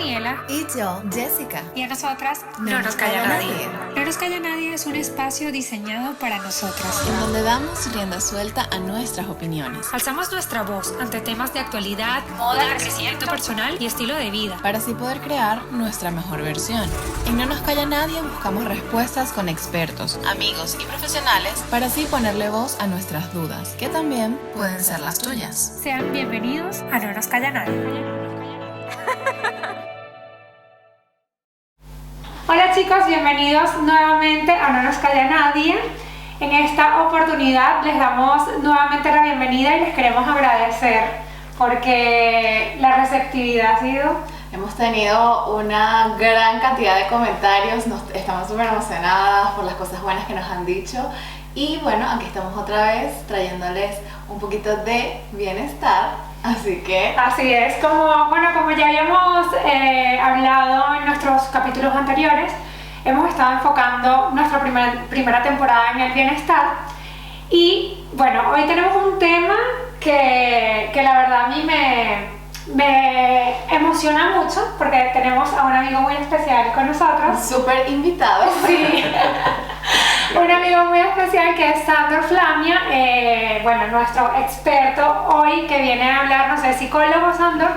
Daniela. Y yo, Jessica. Y a nosotras No nos calla nadie. No nos calla nadie es un espacio diseñado para nosotras, En donde damos rienda suelta a nuestras opiniones. alzamos nuestra voz ante temas de actualidad, moda, crecimiento personal y estilo de vida. Para así poder crear nuestra mejor versión. En No nos calla nadie buscamos respuestas con expertos, amigos y profesionales para así ponerle voz a nuestras dudas, que también pueden ser las tuyas. Sean bienvenidos a No nos calla nadie. Hola chicos, bienvenidos nuevamente a No nos calla nadie. En esta oportunidad les damos nuevamente la bienvenida y les queremos agradecer porque la receptividad ha sido... Hemos tenido una gran cantidad de comentarios, estamos súper emocionadas por las cosas buenas que nos han dicho y bueno, aquí estamos otra vez trayéndoles un poquito de bienestar, así que... Así es, como ya habíamos hablado en nuestros capítulos anteriores, hemos estado enfocando nuestra primera temporada en el bienestar y bueno, hoy tenemos un tema que la verdad a mí me emociona mucho porque tenemos a un amigo muy especial con nosotros. Súper invitado. Sí, un amigo muy especial que es Sandor Flamia, nuestro experto hoy que viene a hablarnos de psicólogo, Sandor.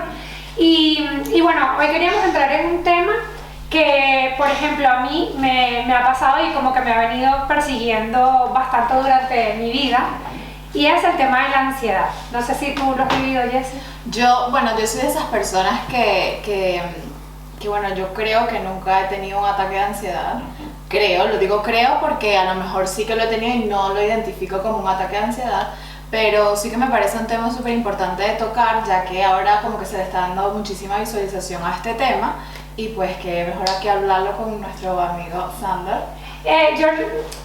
Y bueno, hoy queríamos entrar en un tema que, por ejemplo, a mí me ha pasado y como que me ha venido persiguiendo bastante durante mi vida. Y es el tema de la ansiedad. No sé si tú lo has vivido, Jessie. Yo soy de esas personas que yo creo que nunca he tenido un ataque de ansiedad. Lo digo creo porque a lo mejor sí que lo he tenido y no lo identifico como un ataque de ansiedad, pero sí que me parece un tema súper importante de tocar, ya que ahora como que se le está dando muchísima visualización a este tema y pues que mejor aquí hablarlo con nuestro amigo Sander. Yo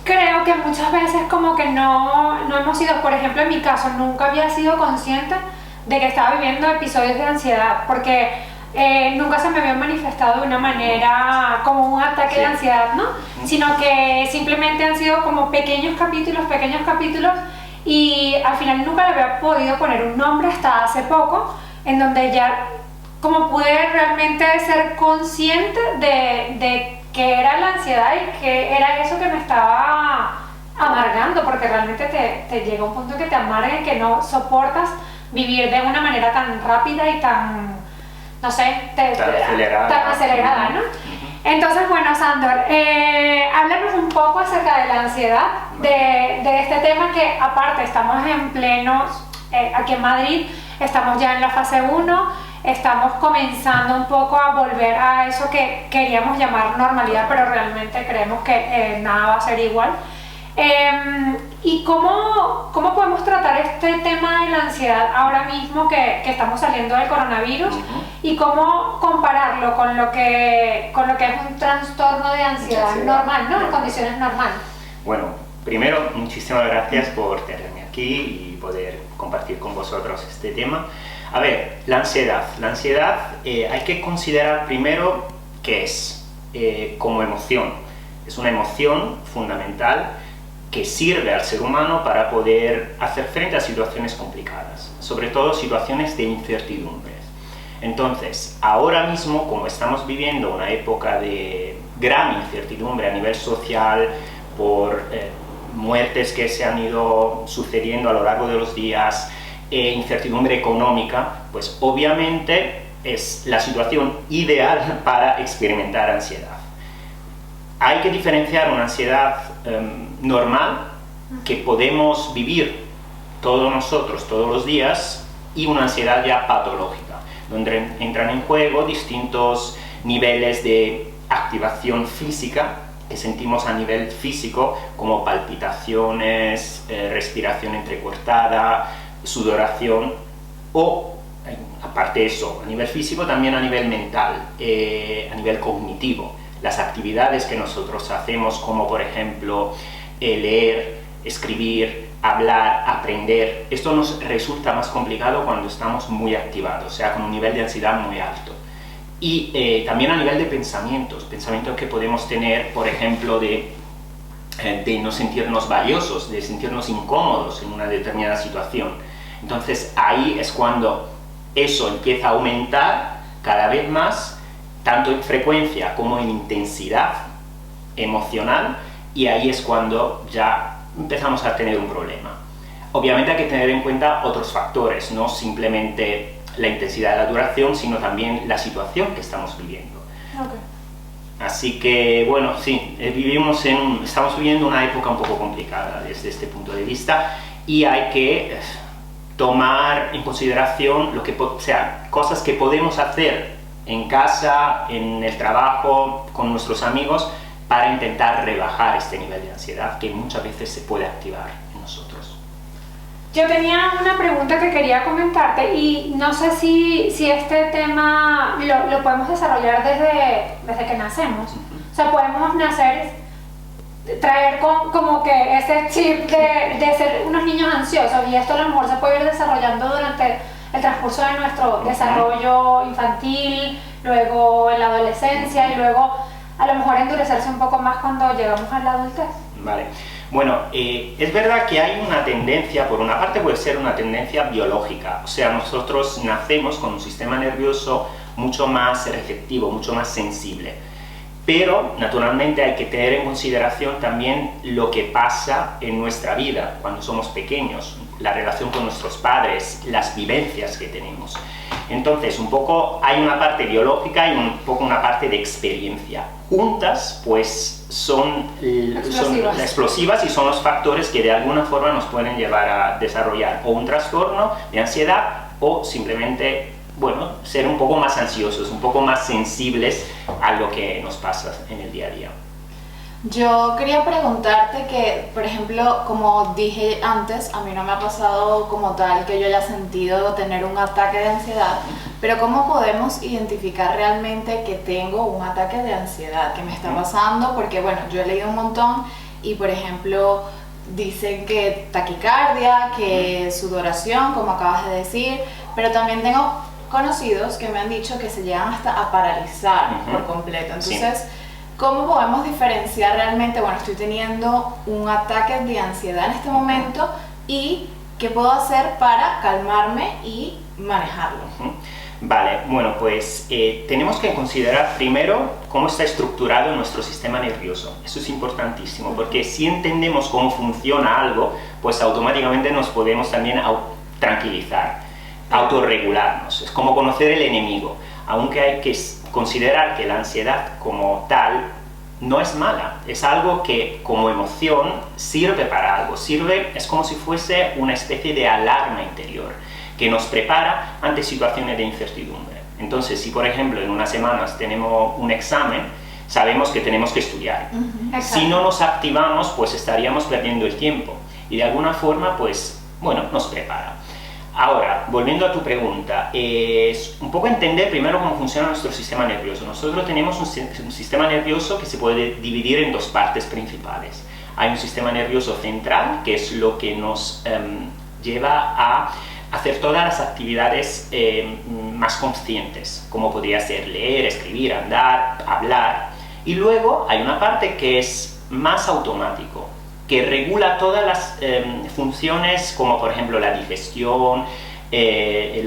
creo que muchas veces como que no hemos sido, por ejemplo en mi caso, nunca había sido consciente de que estaba viviendo episodios de ansiedad, porque nunca se me había manifestado de una manera como un ataque de ansiedad, ¿no? Sino que simplemente han sido como pequeños capítulos, y al final nunca le había podido poner un nombre hasta hace poco, en donde ya como pude realmente ser consciente de que era la ansiedad y que era eso que me estaba amargando, porque realmente te llega un punto que te amarga y que no soportas vivir de una manera tan rápida y tan, no sé, tan acelerada, ¿no? Entonces, bueno, Sandor, háblanos un poco acerca de la ansiedad, de este tema que aparte estamos en plenos, aquí en Madrid, estamos ya en la fase 1, estamos comenzando un poco a volver a eso que queríamos llamar normalidad, pero realmente creemos que nada va a ser igual. ¿Y cómo podemos tratar este tema de la ansiedad ahora mismo que estamos saliendo del coronavirus? Y cómo compararlo con lo que es un trastorno de ansiedad normal, ¿no? En condiciones normales. Bueno, primero, muchísimas gracias por tenerme aquí y poder compartir con vosotros este tema. A ver, la ansiedad. Hay que considerar primero qué es como emoción. Es una emoción fundamental que sirve al ser humano para poder hacer frente a situaciones complicadas, sobre todo situaciones de incertidumbres. Entonces, ahora mismo, como estamos viviendo una época de gran incertidumbre a nivel social por muertes que se han ido sucediendo a lo largo de los días, incertidumbre económica, pues obviamente es la situación ideal para experimentar ansiedad. Hay que diferenciar una ansiedad normal que podemos vivir todos nosotros todos los días y una ansiedad ya patológica, donde entran en juego distintos niveles de activación física que sentimos a nivel físico, como palpitaciones, respiración entrecortada, sudoración, o aparte de eso, a nivel físico, también a nivel mental, a nivel cognitivo. Las actividades que nosotros hacemos, como por ejemplo leer, escribir, hablar, aprender, esto nos resulta más complicado cuando estamos muy activados, o sea, con un nivel de ansiedad muy alto. Y también a nivel de pensamientos que podemos tener, por ejemplo, de no sentirnos valiosos, de sentirnos incómodos en una determinada situación. Entonces ahí es cuando eso empieza a aumentar cada vez más tanto en frecuencia como en intensidad emocional, y ahí es cuando ya empezamos a tener un problema. Obviamente hay que tener en cuenta otros factores, no simplemente la intensidad de la duración, sino también la situación que estamos viviendo. Okay. Así que, bueno, sí, estamos viviendo una época un poco complicada desde este punto de vista, y hay que tomar en consideración cosas que podemos hacer en casa, en el trabajo, con nuestros amigos, para intentar rebajar este nivel de ansiedad que muchas veces se puede activar en nosotros. Yo tenía una pregunta que quería comentarte, y no sé si este tema lo podemos desarrollar desde que nacemos. O sea, podemos nacer, traer como que ese chip de ser unos niños ansiosos, y esto a lo mejor se puede ir desarrollando durante el transcurso de nuestro desarrollo infantil, luego en la adolescencia, y luego a lo mejor endurecerse un poco más cuando llegamos a la adultez. Vale. Bueno, es verdad que hay una tendencia, por una parte puede ser una tendencia biológica, o sea, nosotros nacemos con un sistema nervioso mucho más receptivo, mucho más sensible, pero naturalmente hay que tener en consideración también lo que pasa en nuestra vida cuando somos pequeños, la relación con nuestros padres, las vivencias que tenemos. Entonces, un poco hay una parte biológica y un poco una parte de experiencia. Juntas, pues, son explosivas, y son los factores que de alguna forma nos pueden llevar a desarrollar o un trastorno de ansiedad, o simplemente, bueno, ser un poco más ansiosos, un poco más sensibles a lo que nos pasa en el día a día. Yo quería preguntarte que, por ejemplo, como dije antes, a mí no me ha pasado como tal que yo haya sentido tener un ataque de ansiedad, pero ¿cómo podemos identificar realmente que tengo un ataque de ansiedad, que me está pasando? Porque, bueno, yo he leído un montón y, por ejemplo, dicen que taquicardia, que sudoración, como acabas de decir, pero también tengo conocidos que me han dicho que se llegan hasta a paralizar por completo. Entonces, sí, ¿cómo podemos diferenciar realmente, bueno, estoy teniendo un ataque de ansiedad en este momento, y qué puedo hacer para calmarme y manejarlo? Vale, bueno, pues tenemos que considerar primero cómo está estructurado nuestro sistema nervioso. Eso es importantísimo, porque si entendemos cómo funciona algo, pues automáticamente nos podemos también tranquilizar, autorregularnos. Es como conocer el enemigo, aunque hay que considerar que la ansiedad como tal no es mala, es algo que como emoción sirve para algo, es como si fuese una especie de alarma interior que nos prepara ante situaciones de incertidumbre. Entonces, si por ejemplo en unas semanas tenemos un examen, sabemos que tenemos que estudiar. Si no nos activamos, pues estaríamos perdiendo el tiempo, y de alguna forma, pues, bueno, nos prepara. Ahora, volviendo a tu pregunta, es un poco entender primero cómo funciona nuestro sistema nervioso. Nosotros tenemos un sistema nervioso que se puede dividir en dos partes principales. Hay un sistema nervioso central, que es lo que nos lleva a hacer todas las actividades más conscientes, como podría ser leer, escribir, andar, hablar. Y luego hay una parte que es más automático, que regula todas las funciones, como por ejemplo la digestión, el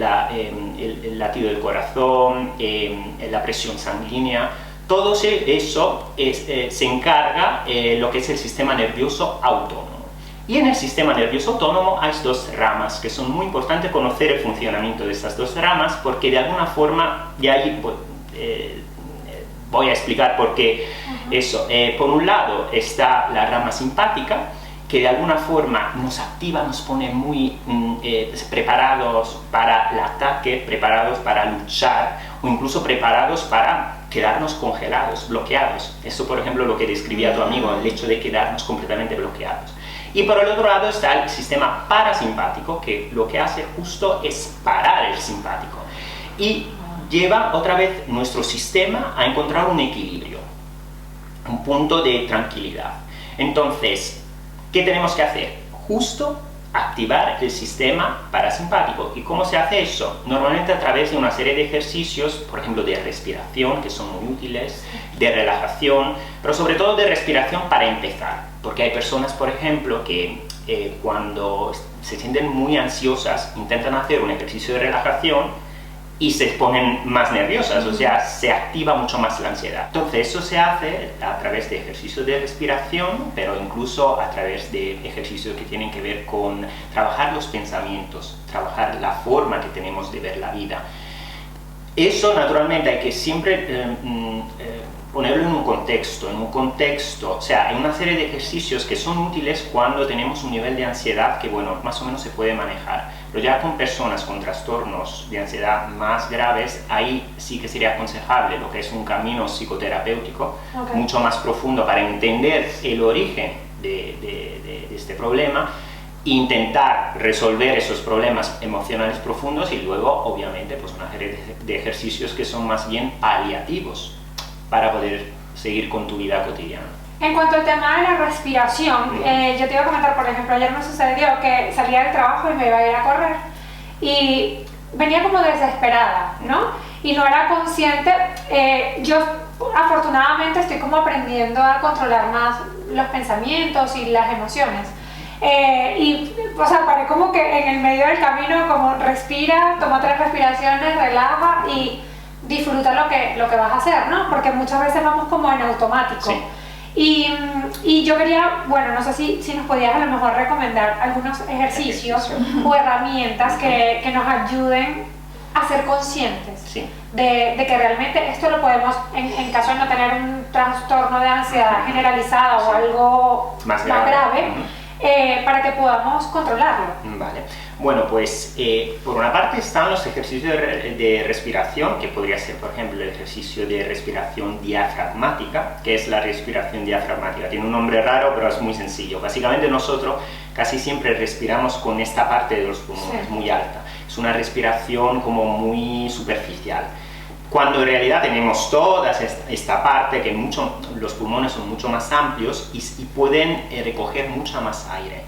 latido del corazón, la presión sanguínea. Todo eso se encarga lo que es el sistema nervioso autónomo. Y en el sistema nervioso autónomo hay dos ramas, que son muy importantes conocer el funcionamiento de estas dos ramas, porque de alguna forma, y ahí voy a explicar por qué eso. Por un lado está la rama simpática, que de alguna forma nos activa, nos pone muy preparados para el ataque, preparados para luchar, o incluso preparados para quedarnos congelados, bloqueados. Eso, por ejemplo, lo que describía tu amigo, el hecho de quedarnos completamente bloqueados. Y por el otro lado está el sistema parasimpático, que lo que hace justo es parar el simpático y lleva otra vez nuestro sistema a encontrar un equilibrio, un punto de tranquilidad. Entonces, ¿qué tenemos que hacer? Justo activar el sistema parasimpático. ¿Y cómo se hace eso? Normalmente a través de una serie de ejercicios, por ejemplo de respiración, que son muy útiles, de relajación, pero sobre todo de respiración para empezar. Porque hay personas, por ejemplo, que cuando se sienten muy ansiosas, intentan hacer un ejercicio de relajación y se ponen más nerviosas, o sea, se activa mucho más la ansiedad. Entonces eso se hace a través de ejercicios de respiración, pero incluso a través de ejercicios que tienen que ver con trabajar los pensamientos, trabajar la forma que tenemos de ver la vida. Eso naturalmente hay que siempre ponerlo en un contexto, o sea, en una serie de ejercicios que son útiles cuando tenemos un nivel de ansiedad que, bueno, más o menos se puede manejar. Pero ya con personas con trastornos de ansiedad más graves, ahí sí que sería aconsejable lo que es un camino psicoterapéutico mucho más profundo para entender el origen de este problema, intentar resolver esos problemas emocionales profundos y luego, obviamente, pues una serie de ejercicios que son más bien paliativos para poder seguir con tu vida cotidiana. En cuanto al tema de la respiración, yo te iba a comentar, por ejemplo, ayer me sucedió que salía del trabajo y me iba a ir a correr y venía como desesperada, ¿no? Y no era consciente, yo afortunadamente estoy como aprendiendo a controlar más los pensamientos y las emociones. Y, o sea, paré como que en el medio del camino, como respira, toma 3 respiraciones, relaja y disfruta lo que vas a hacer, ¿no? Porque muchas veces vamos como en automático. Sí. Y yo quería, bueno, no sé si nos podías a lo mejor recomendar algunos ejercicios o herramientas que nos ayuden a ser conscientes de que realmente esto lo podemos, en caso de no tener un trastorno de ansiedad generalizada o algo más grave, para que podamos controlarlo. Vale. Bueno, pues por una parte están los ejercicios de respiración, que podría ser, por ejemplo, el ejercicio de respiración diafragmática, que es la respiración diafragmática. Tiene un nombre raro, pero es muy sencillo. Básicamente nosotros casi siempre respiramos con esta parte de los pulmones muy alta. Es una respiración como muy superficial. Cuando en realidad tenemos toda esta parte, que los pulmones son mucho más amplios y pueden recoger mucha más aire.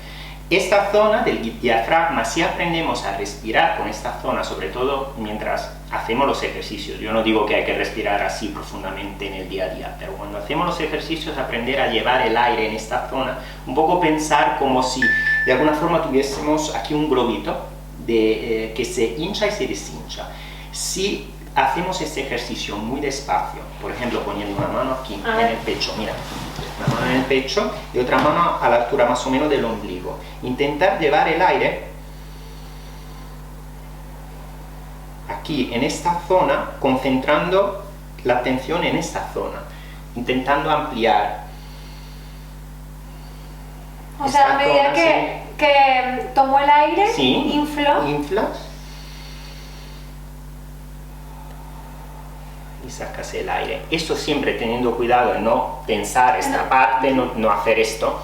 Esta zona del diafragma, si aprendemos a respirar con esta zona, sobre todo mientras hacemos los ejercicios, yo no digo que hay que respirar así profundamente en el día a día, pero cuando hacemos los ejercicios, aprender a llevar el aire en esta zona, un poco pensar como si de alguna forma tuviésemos aquí un globito que se hincha y se deshincha. Si hacemos este ejercicio muy despacio, por ejemplo poniendo una mano aquí en el pecho, mira, una mano en el pecho y otra mano a la altura más o menos del ombligo, intentar llevar el aire aquí en esta zona, concentrando la atención en esta zona, intentando ampliar. O sea, a medida que tomo el aire, inflas y sacas el aire. Esto siempre teniendo cuidado de no tensar esta parte, no hacer esto,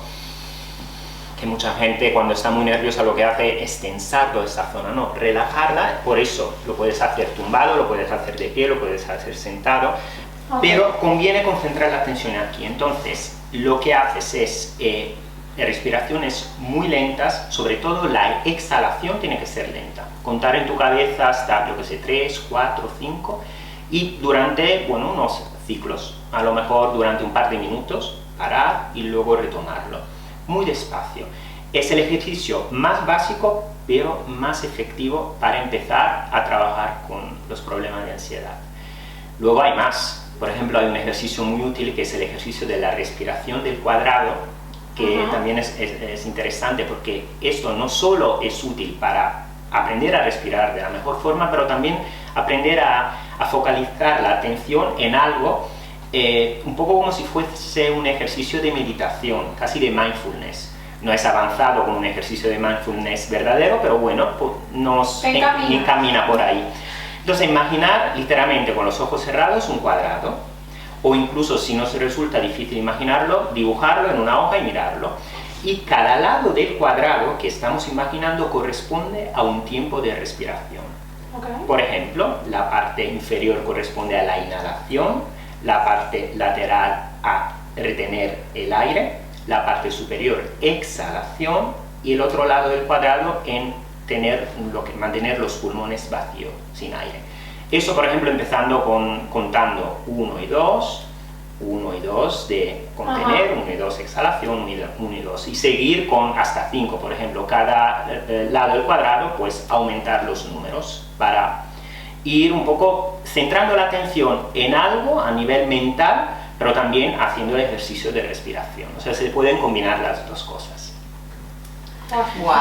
que mucha gente cuando está muy nerviosa lo que hace es tensar toda esta zona, no, relajarla. Por eso lo puedes hacer tumbado, lo puedes hacer de pie, lo puedes hacer sentado, pero conviene concentrar la atención aquí. Entonces lo que haces es respiraciones muy lentas, sobre todo la exhalación tiene que ser lenta, contar en tu cabeza hasta, yo que sé, 3, 4, 5, y durante, bueno, unos ciclos, a lo mejor durante un par de minutos, parar y luego retomarlo, muy despacio. Es el ejercicio más básico, pero más efectivo para empezar a trabajar con los problemas de ansiedad. Luego hay más. Por ejemplo, hay un ejercicio muy útil que es el ejercicio de la respiración del cuadrado, que también es interesante porque esto no solo es útil para aprender a respirar de la mejor forma, pero también aprender a focalizar la atención en algo, un poco como si fuese un ejercicio de meditación, casi de mindfulness. No es avanzado como un ejercicio de mindfulness verdadero, pero bueno, pues nos encamina por ahí. Entonces, imaginar literalmente con los ojos cerrados un cuadrado, o incluso si nos resulta difícil imaginarlo, dibujarlo en una hoja y mirarlo. Y cada lado del cuadrado que estamos imaginando corresponde a un tiempo de respiración. Por ejemplo, la parte inferior corresponde a la inhalación, la parte lateral a retener el aire, la parte superior exhalación y el otro lado del cuadrado en mantener los pulmones vacíos, sin aire. Eso, por ejemplo, empezando contando 1 y 2, 1 y 2 de contener, 1 y 2 exhalación, 1 y 2, y seguir con hasta 5, por ejemplo, cada lado del cuadrado, pues aumentar los números para ir un poco centrando la atención en algo a nivel mental, pero también haciendo el ejercicio de respiración. O sea, se pueden combinar las dos cosas. ¡Wow!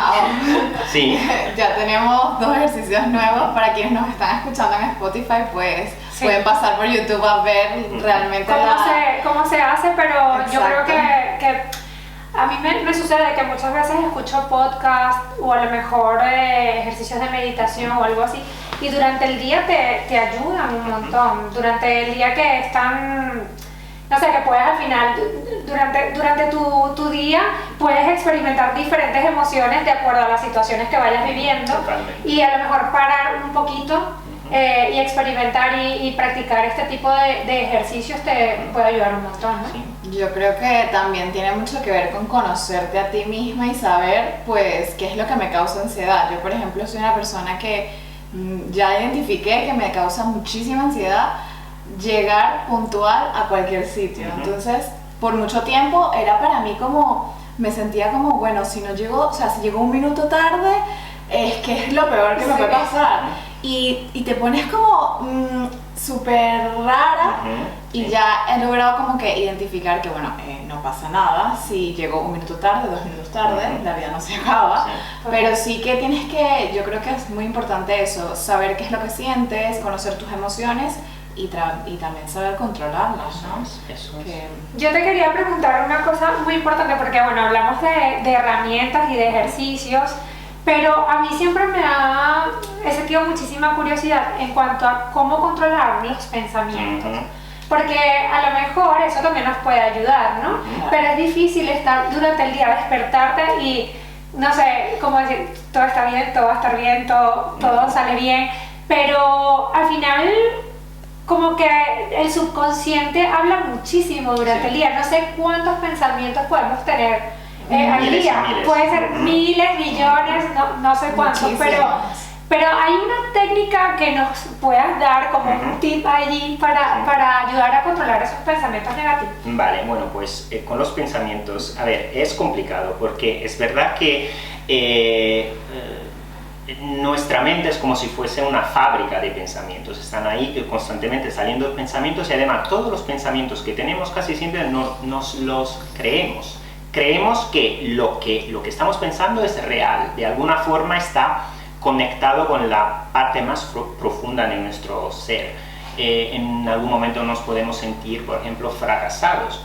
Sí. Ya tenemos 2 ejercicios nuevos. Para quienes nos están escuchando en Spotify, pues pueden pasar por YouTube a ver realmente cómo se hace, pero Exacto. yo creo que a mí me sucede que muchas veces escucho podcast o a lo mejor ejercicios de meditación o algo así, y durante el día te ayudan un montón. Durante el día que están, no sé, que puedes al final, durante tu día, puedes experimentar diferentes emociones de acuerdo a las situaciones que vayas viviendo. Totalmente. Y a lo mejor parar un poquito y experimentar y practicar este tipo de ejercicios te puede ayudar un montón, ¿no? Sí. Yo creo que también tiene mucho que ver con conocerte a ti misma y saber, pues, qué es lo que me causa ansiedad. Yo, por ejemplo, soy una persona que ya identifiqué que me causa muchísima ansiedad llegar puntual a cualquier sitio. Entonces, por mucho tiempo era para mí como, me sentía como, bueno, si no llego, o sea, si llego un minuto tarde, es que es lo peor que me puede pasar. Y te pones como súper rara. Y ya he logrado como que identificar que, bueno, no pasa nada si llego un minuto tarde, 2 minutos tarde, la vida no se acaba. Sí. Pero sí que tienes que, yo creo que es muy importante eso, saber qué es lo que sientes, conocer tus emociones y también saber controlarlas, ¿no? Eso es. Que- Yo te quería preguntar una cosa muy importante, porque bueno, hablamos de herramientas y de ejercicios, pero a mí siempre he sentido muchísima curiosidad en cuanto a cómo controlar los pensamientos. Porque a lo mejor eso también nos puede ayudar, ¿no? Pero es difícil estar durante el día, despertarte y, no sé, como decir, todo está bien, todo va a estar bien, todo sale bien, pero al final como que el subconsciente habla muchísimo durante el día. No sé cuántos pensamientos podemos tener al Miles y día. miles. Puede ser miles, millones, no sé cuántos, pero hay una técnica que nos puedas dar como un tip allí para ayudar a controlar esos pensamientos negativos. Vale, bueno, pues con los pensamientos, a ver, es complicado porque es verdad que nuestra mente es como si fuese una fábrica de pensamientos, están ahí constantemente saliendo pensamientos y además todos los pensamientos que tenemos casi siempre nos los creemos. Creemos que lo que estamos pensando es real, de alguna forma está conectado con la parte más profunda de nuestro ser. En algún momento nos podemos sentir, por ejemplo, fracasados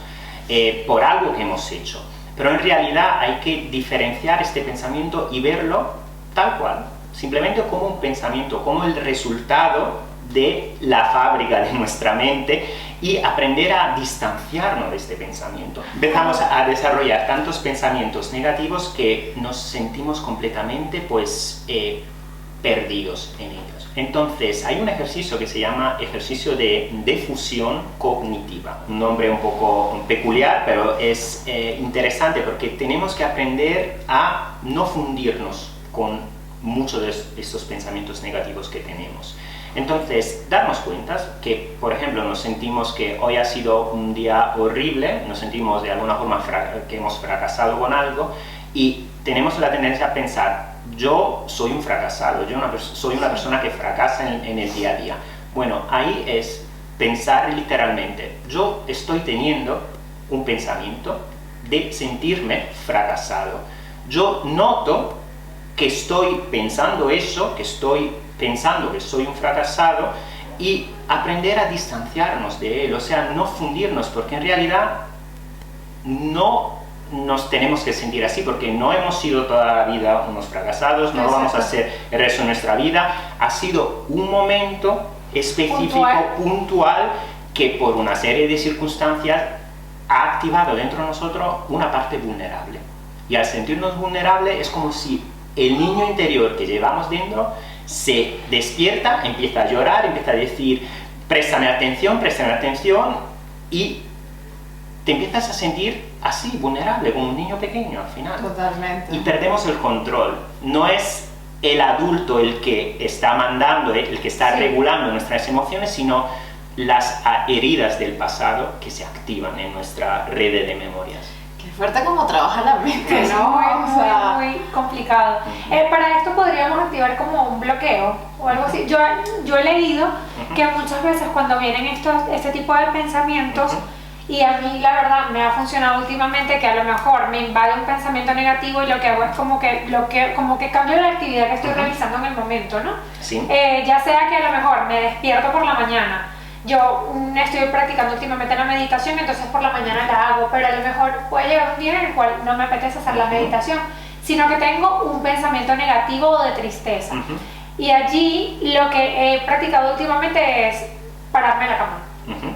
por algo que hemos hecho, pero en realidad hay que diferenciar este pensamiento y verlo tal cual, simplemente como un pensamiento, como el resultado de la fábrica de nuestra mente, y aprender a distanciarnos de este pensamiento. Empezamos a desarrollar tantos pensamientos negativos que nos sentimos completamente perdidos en ellos. Entonces hay un ejercicio que se llama ejercicio de defusión cognitiva, un nombre un poco peculiar, pero es interesante porque tenemos que aprender a no fundirnos con muchos de estos pensamientos negativos que tenemos. Entonces, darnos cuenta que, por ejemplo, nos sentimos que hoy ha sido un día horrible, nos sentimos de alguna forma que hemos fracasado con algo y tenemos la tendencia a pensar, yo soy un fracasado, soy una persona que fracasa en el día a día. Bueno, ahí es pensar literalmente, yo estoy teniendo un pensamiento de sentirme fracasado. Yo noto que estoy pensando eso, que estoy pensando que soy un fracasado, y aprender a distanciarnos de él, o sea, no fundirnos, porque en realidad no nos tenemos que sentir así, porque no hemos sido toda la vida unos fracasados, no lo vamos a hacer el resto de nuestra vida. Ha sido un momento específico, puntual, que por una serie de circunstancias ha activado dentro de nosotros una parte vulnerable. Y al sentirnos vulnerables es como si el niño interior que llevamos dentro se despierta, empieza a llorar, empieza a decir, préstame atención, y te empiezas a sentir así, vulnerable, como un niño pequeño al final. Totalmente. Y perdemos el control. No es el adulto el que está mandando, el que está regulando nuestras emociones, sino las heridas del pasado que se activan en nuestra red de memorias. Qué fuerte como trabaja la mente, Es ¿no? muy complicado. Para esto podríamos activar como un bloqueo o algo así. Yo he leído que muchas veces cuando vienen este tipo de pensamientos, y a mí la verdad me ha funcionado últimamente, que a lo mejor me invade un pensamiento negativo y lo que hago es como que cambio la actividad que estoy realizando en el momento, ¿no? Sí. Ya sea que a lo mejor me despierto por la mañana. Yo estoy practicando últimamente la meditación, entonces por la mañana la hago, pero a lo mejor puede llegar un día en el cual no me apetece hacer la meditación, sino que tengo un pensamiento negativo o de tristeza. Y allí lo que he practicado últimamente es pararme en la cama.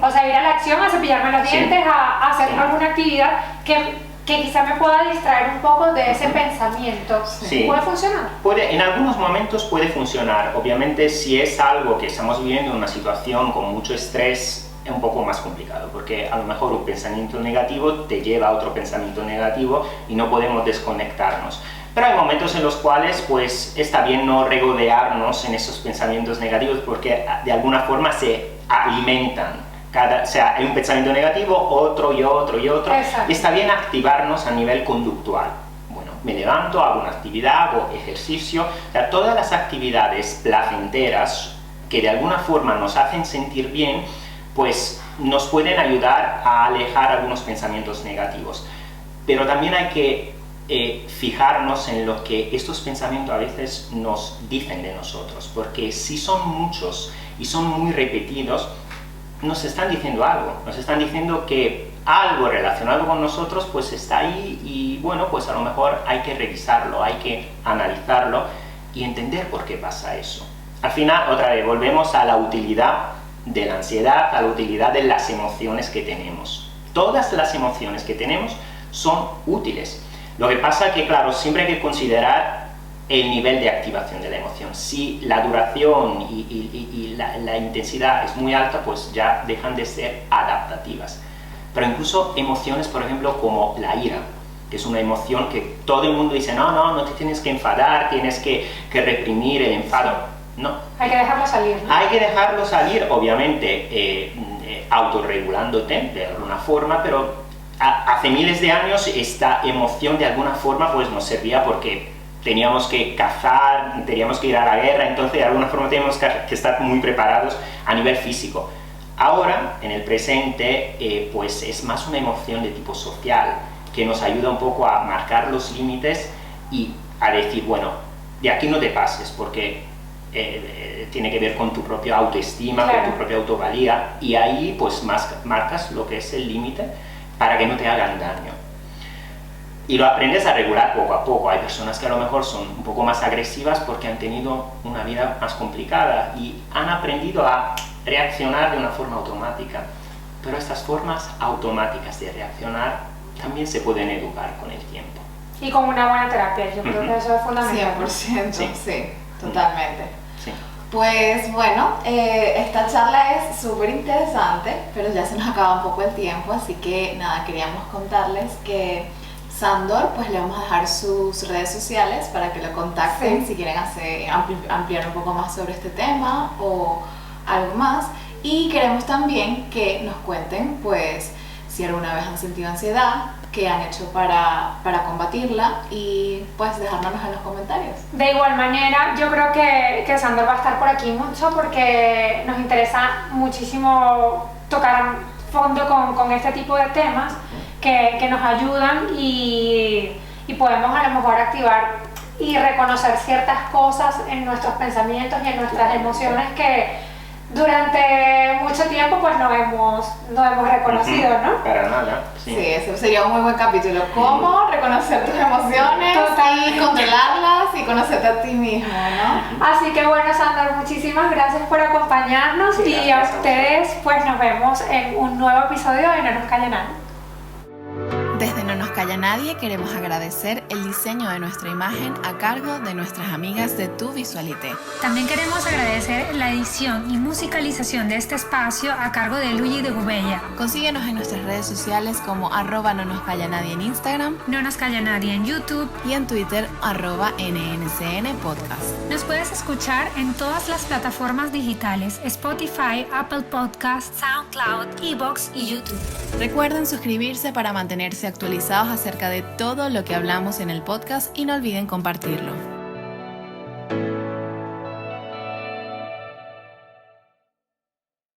O sea, ir a la acción, a cepillarme los dientes, a hacer alguna actividad que quizá me pueda distraer un poco de ese pensamiento. Sí. ¿Puede funcionar? En algunos momentos puede funcionar. Obviamente, si es algo que estamos viviendo en una situación con mucho estrés, es un poco más complicado, porque a lo mejor un pensamiento negativo te lleva a otro pensamiento negativo y no podemos desconectarnos. Pero hay momentos en los cuales pues está bien no regodearnos en esos pensamientos negativos, porque de alguna forma se alimentan. O sea, hay un pensamiento negativo, otro y otro y otro. Exacto. Y está bien activarnos a nivel conductual. Bueno, me levanto, hago una actividad, hago ejercicio. O sea, todas las actividades placenteras que de alguna forma nos hacen sentir bien, pues nos pueden ayudar a alejar algunos pensamientos negativos. Pero también hay que fijarnos en lo que estos pensamientos a veces nos dicen de nosotros, porque si son muchos y son muy repetidos, nos están diciendo algo, nos están diciendo que algo relacionado con nosotros pues está ahí y bueno, pues a lo mejor hay que revisarlo, hay que analizarlo y entender por qué pasa eso. Al final, otra vez, volvemos a la utilidad de la ansiedad, a la utilidad de las emociones que tenemos. Todas las emociones que tenemos son útiles. Lo que pasa es que, claro, siempre hay que considerar el nivel de activación de la emoción. Si la duración y la intensidad es muy alta, pues ya dejan de ser adaptativas. Pero incluso emociones, por ejemplo, como la ira, que es una emoción que todo el mundo dice, no te tienes que enfadar, tienes que reprimir el enfado. No. Hay que dejarlo salir, ¿no? Hay que dejarlo salir, obviamente, autorregulándote de alguna forma, pero hace miles de años esta emoción de alguna forma pues nos servía porque teníamos que cazar, teníamos que ir a la guerra, entonces de alguna forma teníamos que estar muy preparados a nivel físico. Ahora, en el presente, pues es más una emoción de tipo social, que nos ayuda un poco a marcar los límites y a decir, bueno, de aquí no te pases, porque tiene que ver con tu propia autoestima, claro, con tu propia autovalía, y ahí pues marcas lo que es el límite para que no te hagan daño. Y lo aprendes a regular poco a poco. Hay personas que a lo mejor son un poco más agresivas porque han tenido una vida más complicada y han aprendido a reaccionar de una forma automática. Pero estas formas automáticas de reaccionar también se pueden educar con el tiempo. Y con una buena terapia, yo creo que eso es fundamental. 100%, sí, totalmente. Sí. Pues bueno, esta charla es súper interesante, pero ya se nos acaba un poco el tiempo, así que nada, queríamos contarles que Sándor, pues le vamos a dejar sus redes sociales para que lo contacten, sí, si quieren ampliar un poco más sobre este tema o algo más. Y queremos también que nos cuenten, pues, si alguna vez han sentido ansiedad, qué han hecho para combatirla y pues dejárnoslos en los comentarios. De igual manera, yo creo que Sándor va a estar por aquí mucho porque nos interesa muchísimo tocar a fondo con este tipo de temas que nos ayudan y podemos a lo mejor activar y reconocer ciertas cosas en nuestros pensamientos y en nuestras emociones que durante mucho tiempo pues no hemos reconocido, ¿no? Para nada, sí. Sí, ese sería un muy buen capítulo. ¿Cómo reconocer tus emociones y controlarlas y conocerte a ti mismo, ¿no? Así que bueno, Sándor, muchísimas gracias por acompañarnos y a ustedes pues nos vemos en un nuevo episodio de No Nos Calla Nadie. Desde No Nos Calla Nadie queremos agradecer el diseño de nuestra imagen a cargo de nuestras amigas de Tu Visualité. También queremos agradecer la edición y musicalización de este espacio a cargo de Luigi de Gubella. Consíguenos en nuestras redes sociales como @nonoscallanadie en Instagram, No Nos Calla Nadie en YouTube y en Twitter @NNCN Podcast. Nos puedes escuchar en todas las plataformas digitales: Spotify, Apple Podcasts, SoundCloud, Evox y YouTube. Recuerden suscribirse para mantenerse actualizados interesados acerca de todo lo que hablamos en el podcast y no olviden compartirlo.